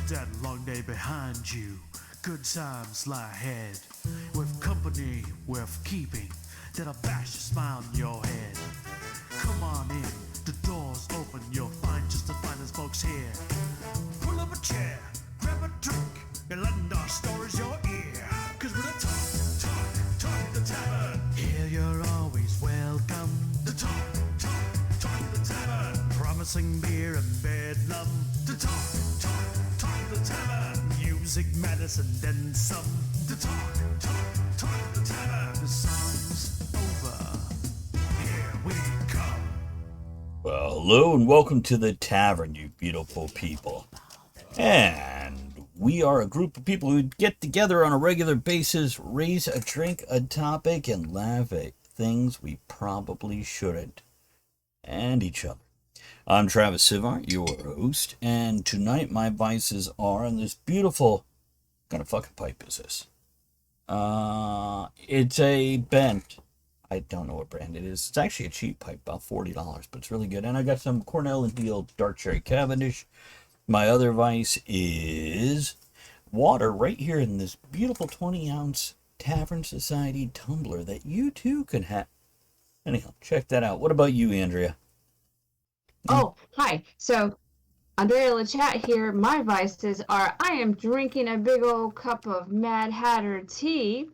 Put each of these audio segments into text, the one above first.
that long day behind you. Good times lie ahead. With company worth keeping, that'll bash a smile on your head. Come on in, the door's open, you'll find just the finest folks here. Pull up a chair, grab a drink, and lend our stories your ear. Cause we're the talk the tavern. Here you're always welcome. The talk the tavern. Promising beer and bedlam. The talk the tavern. Music, medicine, then some. The talk the tavern. The song's over. Here we come. Well, hello and welcome to the tavern, you beautiful people. And we are a group of people who get together on a regular basis, raise a drink, a topic, and laugh at things we probably shouldn't. And each other. I'm Travis Sivart, your host, and tonight my vices are on this beautiful... What kind of fucking pipe is this? It's a bent... I don't know what brand it is. It's actually a cheap pipe, about $40, but it's really good. And I got some Cornell and Deal Dark Cherry Cavendish. My other vice is water right here in this beautiful 20-ounce Tavern Society tumbler that you too can have. Anyhow, check that out. What about you, Andrea? Oh, hi. So, Andrea LaChat here. My vices are I am drinking a big old cup of Mad Hatter tea,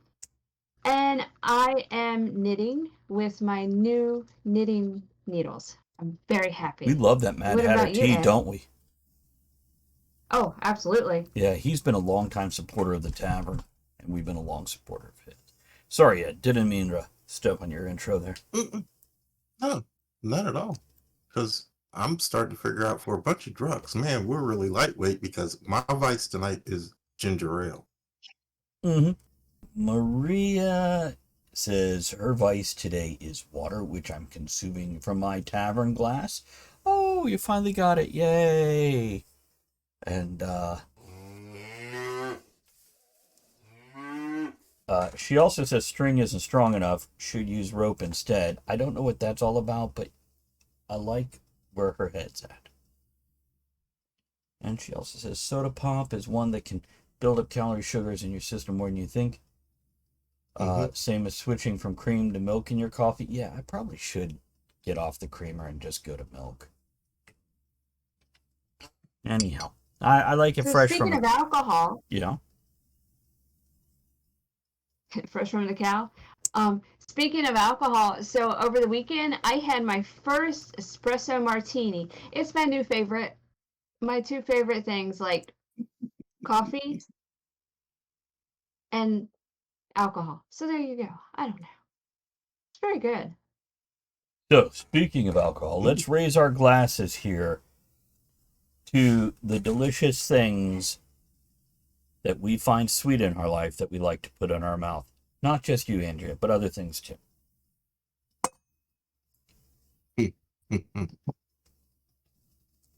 and I am knitting with my new knitting needles. I'm very happy. We love that Mad What Hatter about you, tea, Ed? don't we? Oh, absolutely. Yeah, he's been a long-time supporter of the tavern, and we've been a long supporter of his. Sorry, Ed, didn't mean to step on your intro there. No, not at all. Because I'm starting to figure out for a bunch of drugs, man, we're really lightweight because my vice tonight is ginger ale. Mm-hmm. Maria says her vice today is water, which I'm consuming from my tavern glass. Oh, you finally got it. Yay. And, she also says string isn't strong enough, should use rope instead. I don't know what that's all about, but I like where her head's at. And she also says soda pop is one that can build up calorie sugars in your system more than you think. Same as switching from cream to milk in your coffee. Yeah, I probably should get off the creamer and just go to milk. Anyhow, I like it So fresh speaking from... of alcohol, You know? fresh from the cow. Speaking of alcohol, so over the weekend I had my first espresso martini. It's my new favorite. My two favorite things, like coffee and alcohol. So there you go. I don't know. It's very good. So, speaking of alcohol, let's raise our glasses here to the delicious things that we find sweet in our life that we like to put in our mouth. Not just you, Andrea, but other things too.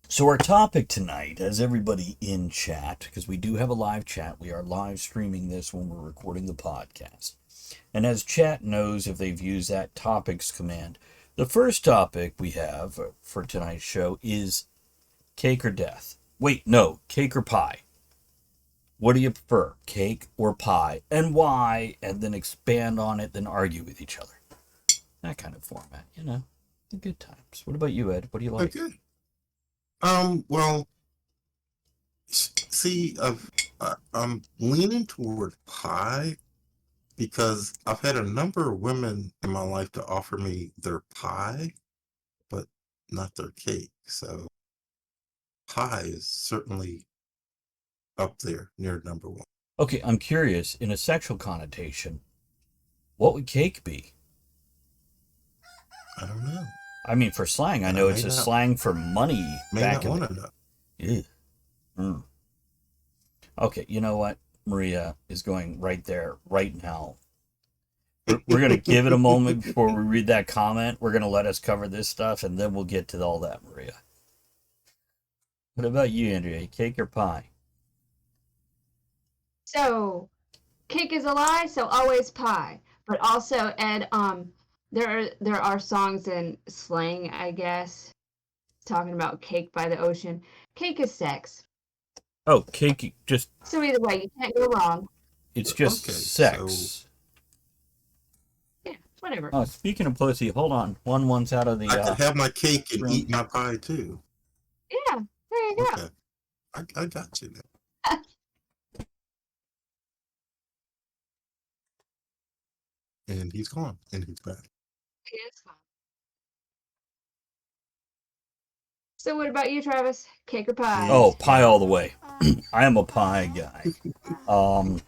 So our topic tonight, as everybody in chat, because we do have a live chat, we are live streaming this when we're recording the podcast. And as chat knows, if they've used that topics command, the first topic we have for tonight's show is cake or death. Wait, no, cake or pie. What do you prefer, cake or pie, and why? And then expand on it, then argue with each other. That kind of format, you know, the good times. What about you, Ed? What do you like? Okay. Well, see, I'm leaning toward pie because I've had a number of women in my life to offer me their pie, but not their cake. So pie is certainly up there near number one. Okay, I'm curious, in a sexual connotation, what would cake be? I don't know. I mean, for slang, I know it's a slang for money. May back not in want to know. Yeah. Okay, you know what? Maria is going right there, right now. We're going to give it a moment before we read that comment. We're going to let us cover this stuff, and then we'll get to all that, Maria. What about you, Andrea? Cake or pie? So, cake is a lie, so always pie. But also, Ed, there are songs in slang, I guess, talking about cake by the ocean. Cake is sex. Oh, cake, just, So either way, you can't go wrong. it's just Okay, so sex. Yeah, whatever. Oh, speaking of pussy, hold on. One's out of I the could have my cake and room. eat my pie too. Yeah, there you go. Okay, I got you now. And he's gone, and he's back. It's fine. So what about you, Travis? Cake or pie? Oh, He's pie all back. the way. I am a pie guy. Um,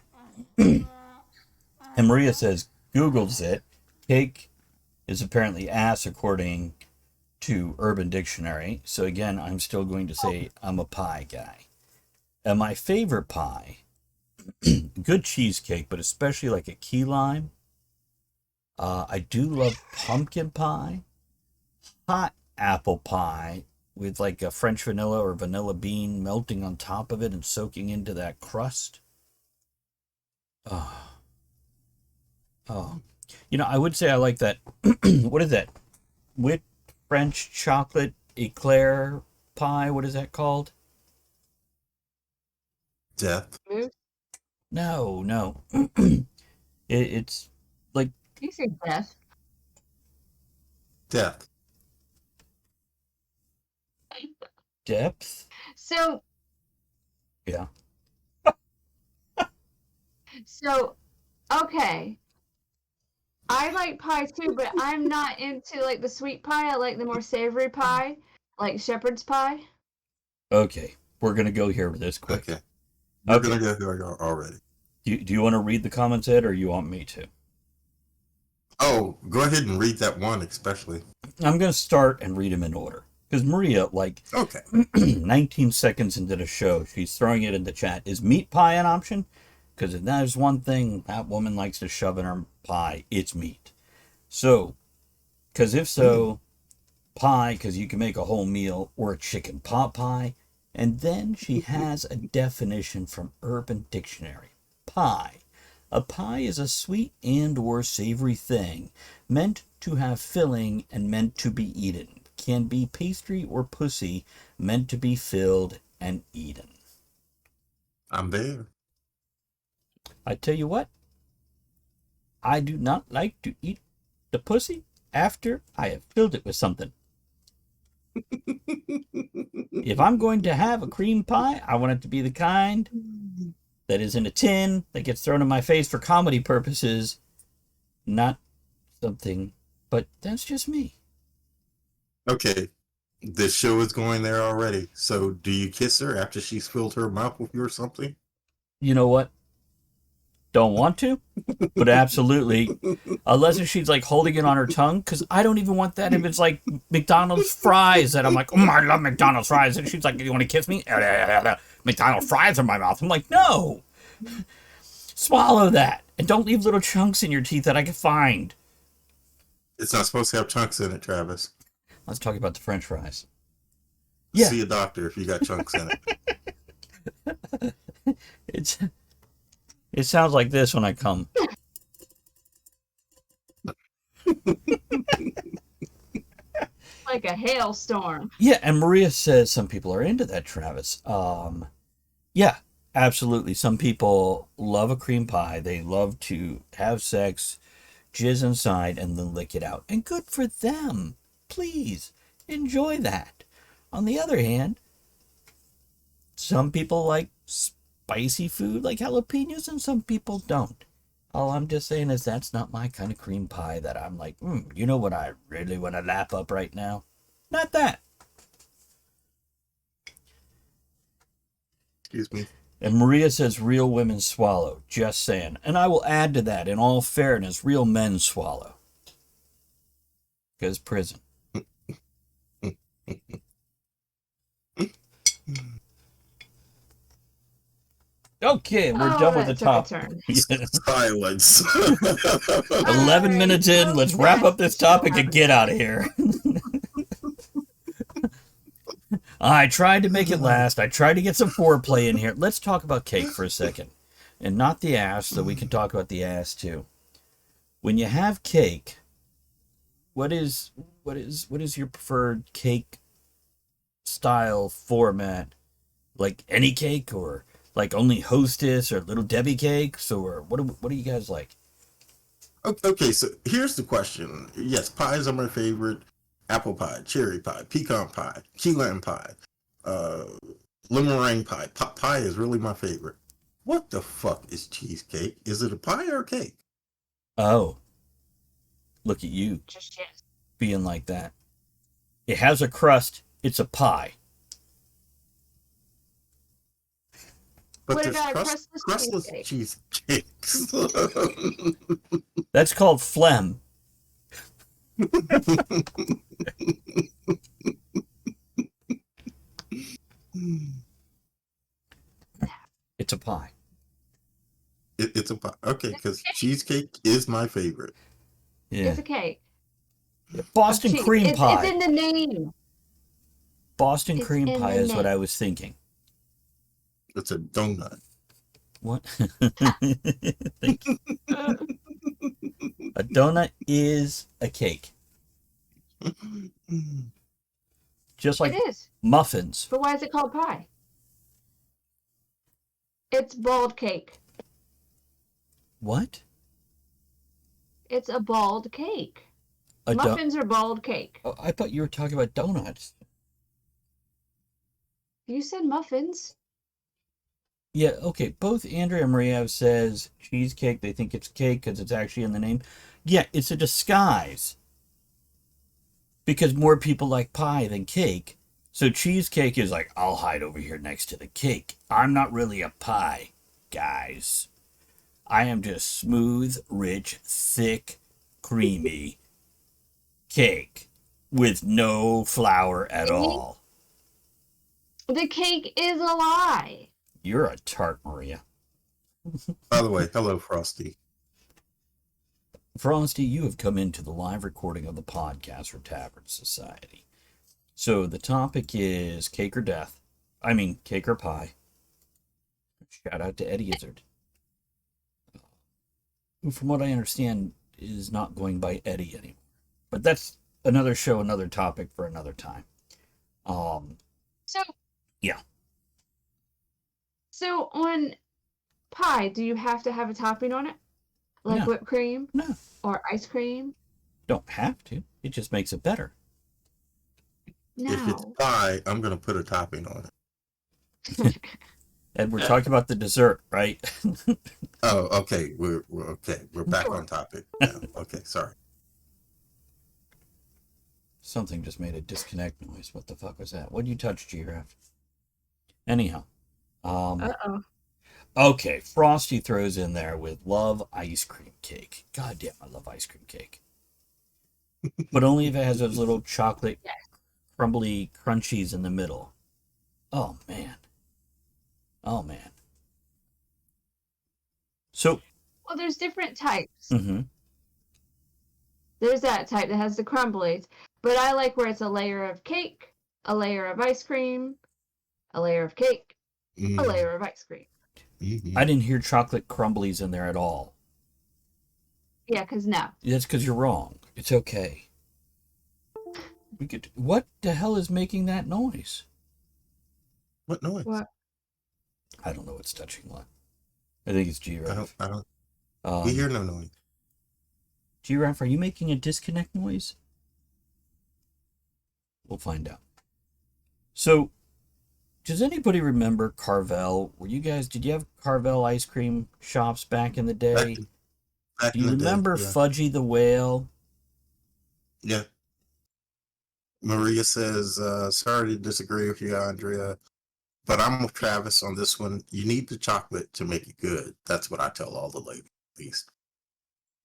and Maria says, Googles it. Cake is apparently ass according to Urban Dictionary. So again, I'm still going to say I'm a pie guy. And my favorite pie, good cheesecake, but especially like a key lime. I do love pumpkin pie, hot apple pie with like a French vanilla or vanilla bean melting on top of it and soaking into that crust. Oh, oh. You know, I would say I like that. What is that? Whipped French chocolate eclair pie. What is that called? Death. Move. No. It's like You say death. Death. depth. So Yeah. okay. I like pie too, but I'm not into like the sweet pie. I like the more savory pie, like shepherd's pie. Okay. We're gonna go here this quick. Okay. We're Okay. gonna go here already. Do you want to read the comments, Ed, or you want me to? Oh, go ahead and read that one, especially. I'm gonna start and read them in order. Because Maria, like Okay. 19 seconds into the show, she's throwing it in the chat. Is meat pie an option? Because if there's one thing that woman likes to shove in her pie, it's meat. So, because if so, pie, because you can make a whole meal, or a chicken pot pie. And then she has a definition from Urban Dictionary. Pie. A pie is a sweet and or savory thing, meant to have filling and meant to be eaten. Can be pastry or pussy, meant to be filled and eaten. I'm there. I tell you what, I do not like to eat the pussy after I have filled it with something. If I'm going to have a cream pie, I want it to be the kind that is in a tin that gets thrown in my face for comedy purposes, not something, but that's just me. Okay. The show is going there already. So, do you kiss her after she's filled her mouth with you or something? You know what? Don't want to, but absolutely. Unless she's like holding it on her tongue, because I don't even want that if it's like McDonald's fries that I'm like, I love McDonald's fries. And she's like, you want to kiss me? McDonald's fries in my mouth. I'm like, no. Swallow that. And don't leave little chunks in your teeth that I can find. It's not supposed to have chunks in it, Travis. Let's talk about the French fries. Yeah. See a doctor if you got chunks in it. It sounds like this when I come. Like a hailstorm. Yeah, and Maria says some people are into that, Travis. Yeah, absolutely. Some people love a cream pie. They love to have sex, jizz inside, and then lick it out. And good for them. Please, enjoy that. On the other hand, some people like spicy food like jalapenos, and some people don't. All I'm just saying is that's not my kind of cream pie that I'm like, you know what I really want to lap up right now? Not that. Excuse me. And Maria says real women swallow. Just saying. And I will add to that, in all fairness, real men swallow. Because prison. Okay, we're done with the top. Silence. 11 minutes in. Let's wrap up this topic and get out of here. I tried to make it last. I tried to get some foreplay in here. Let's talk about cake for a second. And not the ass, so we can talk about the ass too. When you have cake, what is your preferred cake style format Like any cake, or like only Hostess or Little Debbie cakes, or what do you guys like? Okay, so here's the question. Yes, pies are my favorite. Apple pie, cherry pie, pecan pie, key lime pie, uh, lemon meringue pie. Pie is really my favorite. What the fuck is cheesecake? Is it a pie or a cake? Oh, look at you Just yes. being like that. It has a crust. It's a pie. But What there's about a crustless crustless cheesecake? cheesecakes. That's called phlegm. It's a pie. It's a pie. Okay, because cheesecake is my favorite. Yeah. It's a cake of Boston cheese. cream It's pie. in the name. Boston It's cream in pie the is what name. I was thinking. It's a donut. What? Thank you. A donut is a cake. Just It like is. muffins. But why is it called pie? It's bald cake. What? It's a bald cake. A Muffins are bald cake. Oh, I thought you were talking about donuts. You said muffins. Yeah, okay. Both Andrea and Maria says cheesecake. They think it's cake because it's actually in the name. Yeah, it's a disguise. Because more people like pie than cake. So cheesecake is like, I'll hide over here next to the cake. I'm not really a pie, guys. I am just smooth, rich, thick, creamy cake with no flour at all. The cake is a lie. You're a tart, Maria. By the way, hello, Frosty. Frosty, you have come into the live recording of the podcast for Tavern Society. So the topic is cake or death. I mean, cake or pie. Shout out to Eddie Izzard, who, from what I understand, is not going by Eddie anymore. But that's another show, another topic for another time. So Yeah. So on pie, do you have to have a topping on it? Like No. whipped cream No, or ice cream? don't have to. It just makes it better. If it's No. pie, I'm gonna put a topping on it. And we're talking about the dessert, right? Oh, okay. We're okay. We're back on topic now. Okay, sorry. Something just made a disconnect noise. What the fuck was that? What'd you touch, Giraffe? Anyhow. Uh-oh. Okay, Frosty throws in there with love ice cream cake. God damn, I love ice cream cake. But only if it has those little chocolate crumbly crunchies in the middle. Oh man. Oh man. So, Well, there's different types. mm-hmm. There's that type that has the crumblies. But I like where it's a layer of cake, a layer of ice cream, a layer of cake, a layer of ice cream. Mm-hmm. I didn't hear chocolate crumblies in there at all. Yeah, because no. That's because you're wrong. It's okay. What the hell is making that noise? What noise? What? I don't know what's touching what. I think it's Giraffe. I don't. We hear no noise. Giraffe, are you making a disconnect noise? We'll find out. So, does anybody remember Carvel? Did you have Carvel ice cream shops back in the day? Back Do you in the remember day, yeah. Fudgy the Whale? Yeah. Maria says, sorry to disagree with you, Andrea, but I'm with Travis on this one. You need the chocolate to make it good. That's what I tell all the ladies.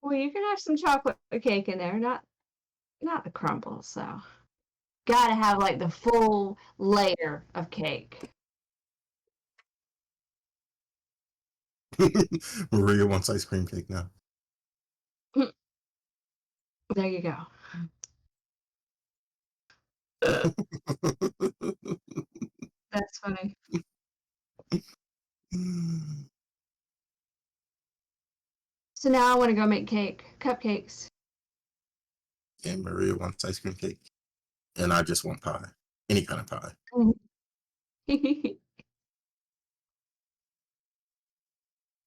Well, you can have some chocolate cake in there, not the crumbles, so. Gotta have like the full layer of cake. Maria wants ice cream cake now. There you go. That's funny. So now I want to go make cupcakes. And Maria wants ice cream cake. And I just want pie. Any kind of pie.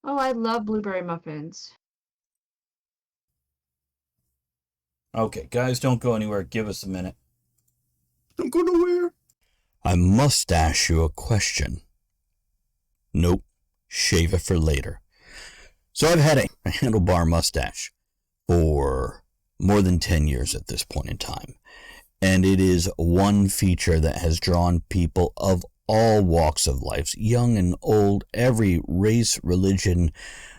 Oh, I love blueberry muffins. Okay, guys, don't go anywhere. Give us a minute. Don't go nowhere. I must ask you a question. Nope, shave it for later. So I've had a handlebar mustache for more than 10 years at this point in time. And it is one feature that has drawn people of all walks of life, young and old, every race, religion,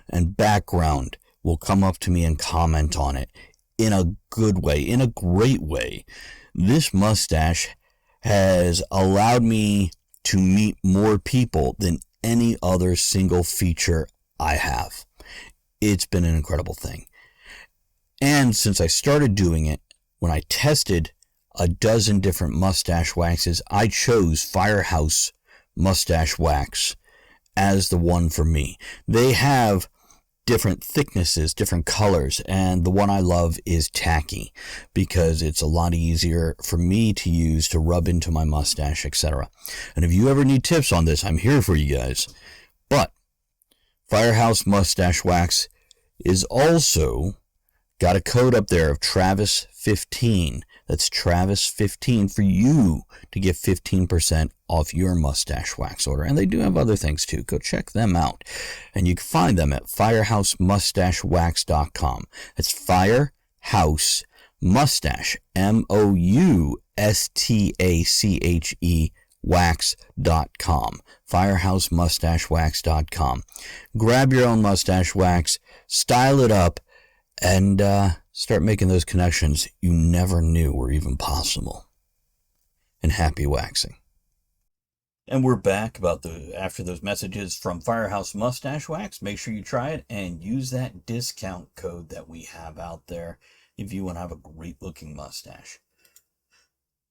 and background will come up to me and comment on it in a good way, in a great way. This mustache has allowed me to meet more people than any other single feature I have. It's been an incredible thing. And since I started doing it, when I tested a dozen different mustache waxes, I chose Firehouse Mustache Wax as the one for me. They have different thicknesses, different colors, and the one I love is tacky because it's a lot easier for me to use to rub into my mustache, etc. And if you ever need tips on this, I'm here for you guys. But Firehouse Mustache Wax is also got a code up there of Travis15. That's Travis15 for you to get 15% off your mustache wax order. And they do have other things too. Go check them out. And you can find them at firehousemustachewax.com. It's Firehouse Mustache, MOUSTACHE wax.com. Firehousemustachewax.com. Grab your own mustache wax, style it up, and start making those connections you never knew were even possible. And happy waxing. And we're back after those messages from Firehouse Mustache Wax. Make sure you try it and use that discount code that we have out there if you want to have a great looking mustache.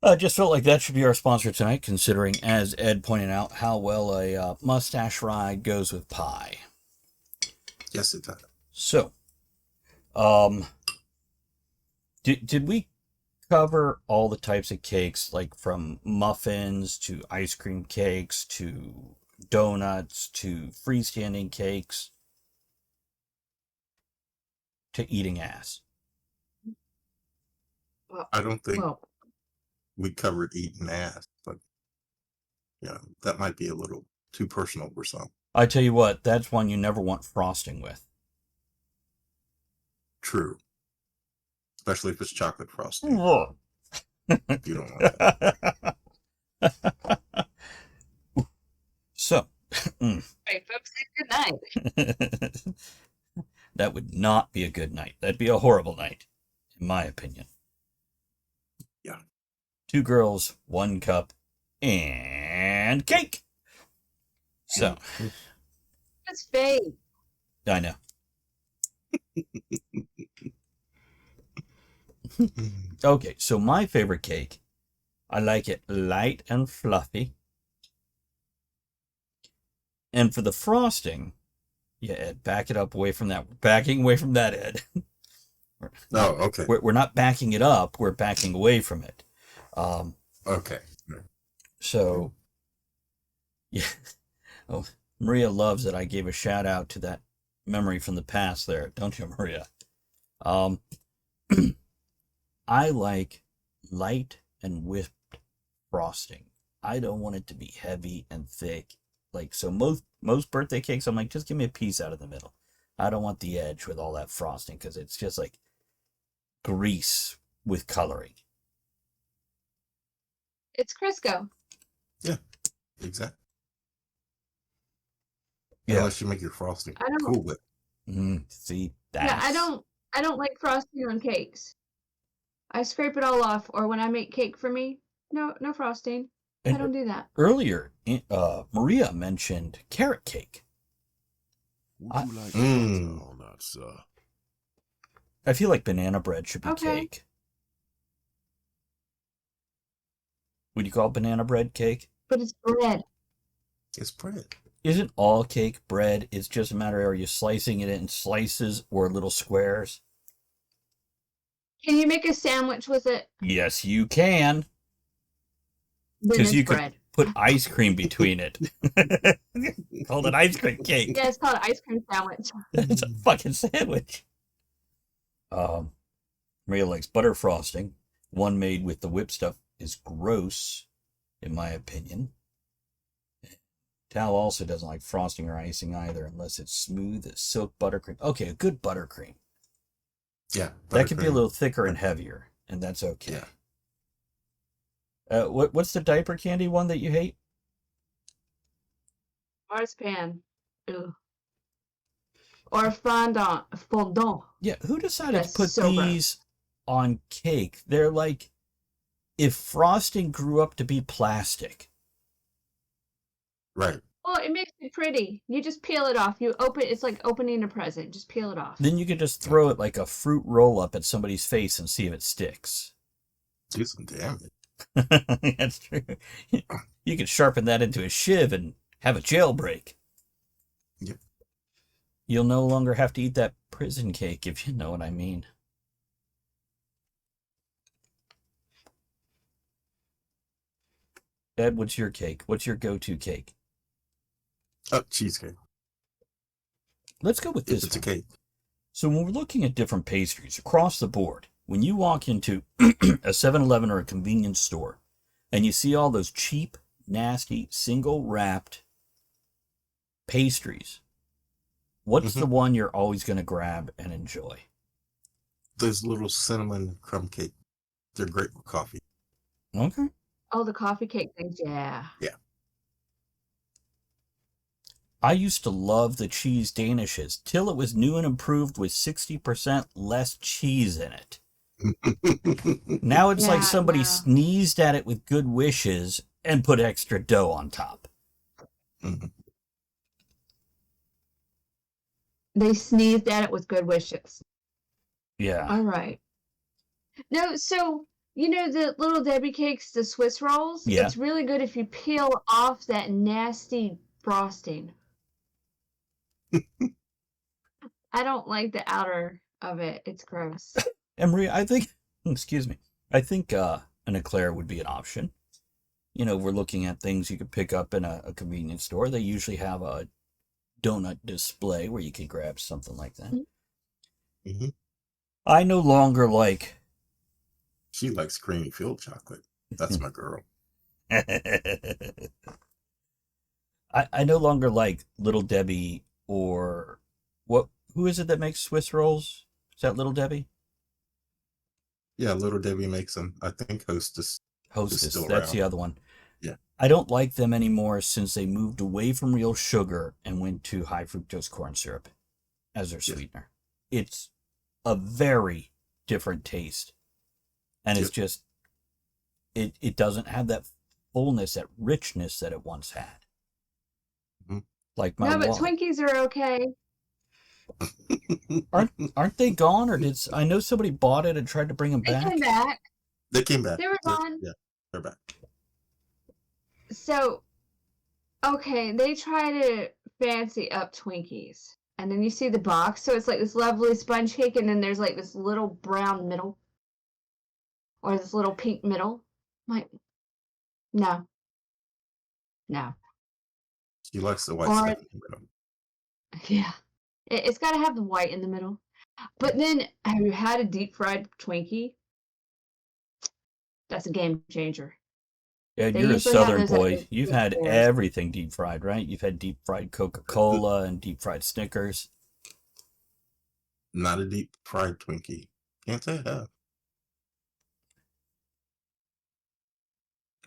I just felt like that should be our sponsor tonight, considering, as Ed pointed out, how well a mustache ride goes with pie. Yes, it does. So, did we cover all the types of cakes, like from muffins to ice cream cakes to donuts to freestanding cakes to eating ass? Well, I don't think well, we covered eating ass, but that might be a little too personal for some. I tell you what, that's one you never want frosting with. True. Especially if it's chocolate frosting. You You don't want that. So, right, folks, good night. that would not be a good night. That'd be a horrible night, in my opinion. Yeah. 2 girls, 1 cup, and cake. So, It's fake. I know. Okay, so my favorite cake, I like it light and fluffy. And for the frosting, yeah, Ed, back it up away from that. We're backing away from that, Ed. Oh, okay. We're not backing it up. We're backing away from it. Okay. So, yeah. Oh, Maria loves that I gave a shout out to that memory from the past there, don't you, Maria? I like light and whipped frosting. I don't want it to be heavy and thick. Like, so most birthday cakes, I'm like, just give me a piece out of the middle. I don't want the edge with all that frosting because it's just like grease with coloring. It's Crisco. Yeah, exactly. Yeah. Unless you make your frosting I don't- cool with. See, that's... Yeah, I don't like frosting on cakes. I scrape it all off, or when I make cake for me, no frosting. I don't do that. Earlier, Maria mentioned carrot cake. Would you like butter on that, sir? I feel like banana bread should be Okay. cake. Would you call banana bread cake? But it's bread. It's bread. Isn't all cake bread? It's just a matter of are you slicing it in slices or little squares? Can you make a sandwich with it? Yes, you can. Then it's You bread. put ice cream between it. Called an ice cream cake. Yeah, it's called an ice cream sandwich. It's a fucking sandwich. Maria likes butter frosting. One made with the whipped stuff is gross, in my opinion. Tal also doesn't like frosting or icing either, unless it's smooth as silk buttercream. Okay, a good buttercream. Yeah. That could be a buttercream. little thicker and heavier, and that's okay. Yeah. What's the diaper candy one that you hate? Marzipan. Ugh. Or fondant. Yeah, who decided That's to put so gross. these on cake? They're like, if frosting grew up to be plastic. Right. Well, it makes it pretty. You just peel it off. It's like opening a present. Just peel it off. Then you could just throw it like a fruit roll up at somebody's face and see if it sticks. Do some damage. That's true. You could sharpen that into a shiv and have a jailbreak. Yep. You'll no longer have to eat that prison cake, if you know what I mean. Ed, what's your cake? What's your go-to cake? Oh, cheesecake. Let's go with If this it's a one. cake. So when we're looking at different pastries across the board, when you walk into a 7-Eleven or a convenience store and you see all those cheap, nasty, single-wrapped pastries, what's the one you're always going to grab and enjoy? Those little cinnamon crumb cake. They're great with coffee. Okay. Oh, the coffee cake things. Yeah. Yeah. I used to love the cheese danishes till it was new and improved with 60% less cheese in it. Now it's like somebody sneezed at it with good wishes and put extra dough on top. They sneezed at it with good wishes. Yeah. All right. No, so, you know the Little Debbie cakes, the Swiss rolls? Yeah. It's really good if you peel off that nasty frosting. I don't like the outer of it. It's gross. And Maria, I think, excuse me, I think an eclair would be an option. You know, we're looking at things you could pick up in a convenience store. They usually have a donut display where you can grab something like that. Mm-hmm. I no longer like... She likes creamy filled chocolate. That's my girl. I no longer like Little Debbie or... Who is it that makes Swiss rolls? Is that Little Debbie? Yeah, Little Debbie makes them. I think Hostess. Hostess, still that's around. the other one. Yeah. I don't like them anymore since they moved away from real sugar and went to high fructose corn syrup as their sweetener. It's a very different taste. And it's just, it doesn't have that fullness, that richness that it once had. Mm-hmm. Like my No, but wallet. Twinkies are okay. Aren't they gone, or I know somebody bought it and tried to bring them They back? came back. They came back. They were gone. Yeah, they're back. So, okay, they try to fancy up Twinkies. And then you see the box. So it's like this lovely sponge cake, and then there's like this little brown middle. Or this little pink middle. I'm like, no. No. She likes the white Or- stuff in the middle. Yeah. It's got to have the white in the middle. But then, have you had a deep fried Twinkie? That's a game changer. Yeah, They you're a usually have Southern those at boy. the You've food had fairs. everything deep fried, right? You've had deep fried Coca-Cola and deep fried Snickers. Not a deep fried Twinkie. Can't say I have.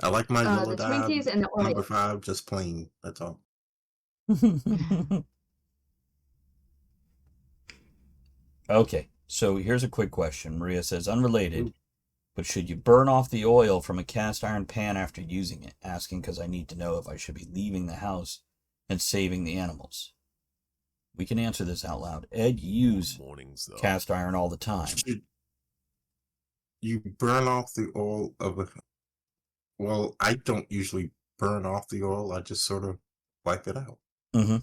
I like my yellow The dye Twinkies and the number Oreos. 5, just plain. That's all. Okay, so here's a quick question. Maria says, unrelated, but should you burn off the oil from a cast iron pan after using it? Asking because I need to know if I should be leaving the house and saving the animals. We can answer this out loud. Ed, you use Mornings, though. cast iron all the time. You burn off the oil of a... Well, I don't usually burn off the oil. I just sort of wipe it out. Mm-hmm.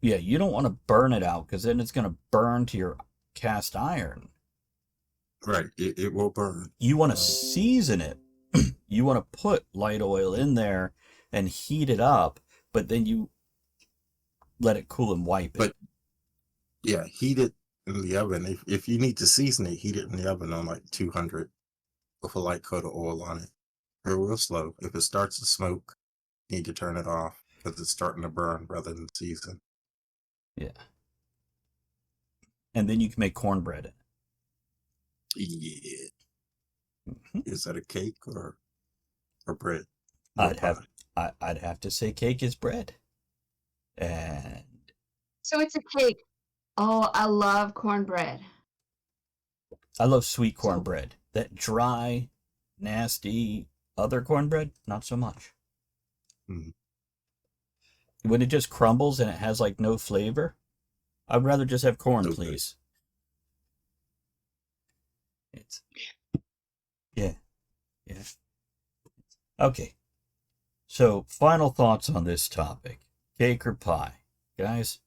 Yeah, you don't want to burn it out because then it's going to burn to your cast iron. Right. It will burn. You want to season it you want to put light oil in there and heat it up, but then you let it cool and wipe it. But yeah, heat it in the oven. If you need to season it, heat it in the oven on like 200 with a light coat of oil on it. Or real slow. If it starts to smoke, you need to turn it off because it's starting to burn rather than season. Yeah. And then you can make cornbread. Yeah. Mm-hmm. Is that a cake or bread? I'd have to say cake is bread. And So it's a cake. Oh, I love cornbread. I love sweet cornbread. That dry, nasty other cornbread, not so much. Mm. When it just crumbles and it has like no flavor, I'd rather just have corn, please. It's yeah. Okay. So, final thoughts on this topic. Cake or pie? Guys?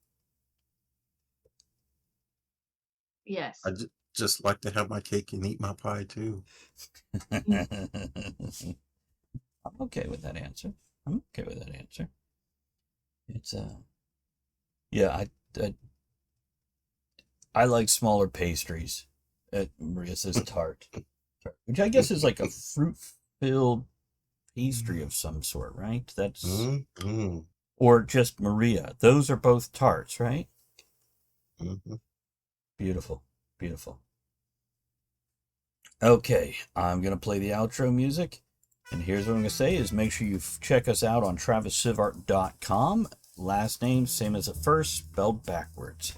Yes. I just like to have my cake and eat my pie too. I'm okay with that answer. It's yeah, I like smaller pastries. Maria says tart, which I guess is like a fruit-filled pastry of some sort, right? That's Mm-hmm. or just Maria. Those are both tarts, right? Mm-hmm. Beautiful. Okay, I'm gonna play the outro music, and here's what I'm gonna say: is make sure you check us out on TravisSivart.com. Last name same as the first, spelled backwards.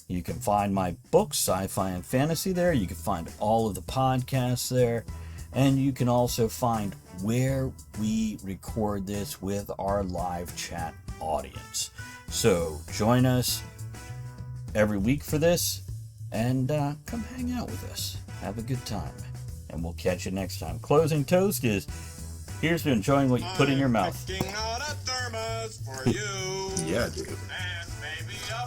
You can find my books, sci-fi and fantasy, there. You can find all of the podcasts there. And you can also find where we record this with our live chat audience. So join us every week for this and come hang out with us. Have a good time. And we'll catch you next time. Closing toast is, here's to enjoying what you put in your mouth. Picking out a thermos for you. Yeah, dude. And maybe a